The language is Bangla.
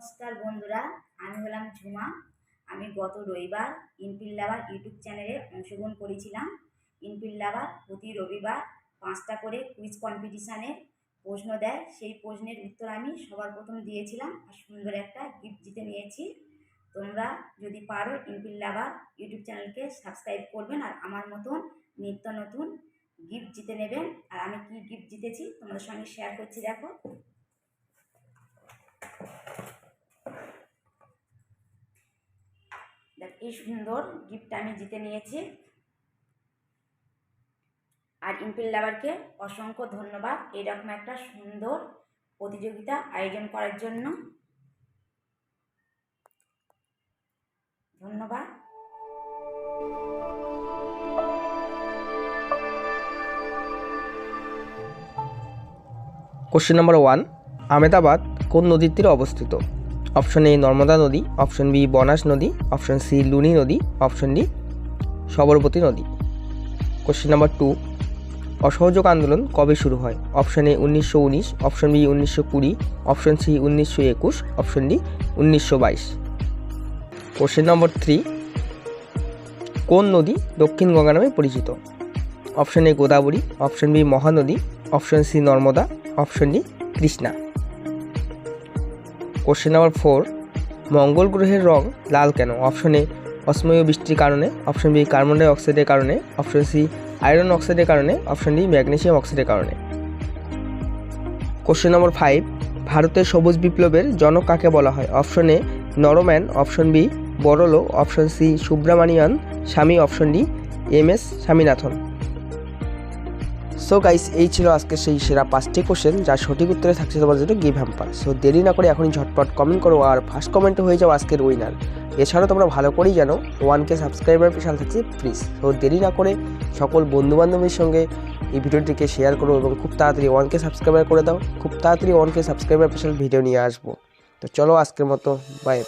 নমস্কার বন্ধুরা, আমি হলাম ঝুমা। আমি গত রবিবার ইনফিল লাভার ইউটিউব চ্যানেলে অংশগ্রহণ করেছিলাম। ইনফিল লাভার প্রতি রবিবার 5টা করে কুইজ কম্পিটিশানের প্রশ্ন দেয়, সেই প্রশ্নের উত্তর আমি সবার প্রথম দিয়েছিলাম আর সুন্দর একটা গিফট জিতে নিয়েছি। তোমরা যদি পারো ইনফিল লাভার ইউটিউব চ্যানেলকে সাবস্ক্রাইব করবেন আর আমার মতন নিত্য নতুন গিফট জিতে নেবেন। আর আমি কি গিফট জিতেছি তোমাদের সঙ্গে শেয়ার করছি, দেখো। এই সুন্দর গিফট আমি জিতে নিয়েছি। আর ইনফিল লাভারকে অসংখ্য ধন্যবাদ এরকম একটা সুন্দর প্রতিযোগিতা আয়োজন করার জন্য। ধন্যবাদ। কোশ্চেন নাম্বার 1, আহমেদাবাদ কোন নদীর তীরে অবস্থিত? অপশন এ নর্মদা নদী, অপশন বি বনাস নদী, অপশন সি লুনি নদী, অপশন ডি সবরমতী নদী। কোশ্চেন নাম্বার 2, অসহযোগ আন্দোলন কবে শুরু হয়? Option A 1919, option B 1920, option C 1921, option D 1922। Question number 3, কোন নদী দক্ষিণ গঙ্গা নামে পরিচিত? Option A Godavari, option B Mahanadi, option C Narmada, option D Krishna. Question number 4, মঙ্গল গ্রহের রং লাল কেন? অপশন এ অসমীয় বৃষ্টির কারণে, অপশন বি কার্বন ডাই অক্সাইডের কারণে, অপশন সি আয়রন অক্সাইডের কারণে, অপশন ডি ম্যাগনেসিয়াম অক্সাইডের কারণে। কোশ্চেন নম্বর 5, ভারতের সবুজ বিপ্লবের জনক কাকে বলা হয়? Option A Norman, option B বড়লো, option C Subramanian Swamy, option D MS Swaminathan. So guys, এই ছিল আজকে সেই সেরা 5টি কোশ্চেন, যার সঠিক উত্তরে থাকছে তোমার জন্য গিভ হ্যাম্পার। সো দেরি না করে এখনই ঝটপট কমেন্ট করো আর ফার্স্ট কমেন্টে হয়ে যাও আজকের উইনার। এছাড়াও তোমরা ভালো করেই জানো 1K সাবস্ক্রাইবার স্পেশাল থাকছে প্লিজ। সো দেরি না করে সকল বন্ধুবান্ধবের সঙ্গে এই ভিডিওটিকে শেয়ার করো এবং খুব তাড়াতাড়ি 1K সাবস্ক্রাইবার করে দাও। খুব তাড়াতাড়ি 1K সাবস্ক্রাইবার স্পেশাল ভিডিও নিয়ে আসবো। তো চলো আজকের মতো বাই।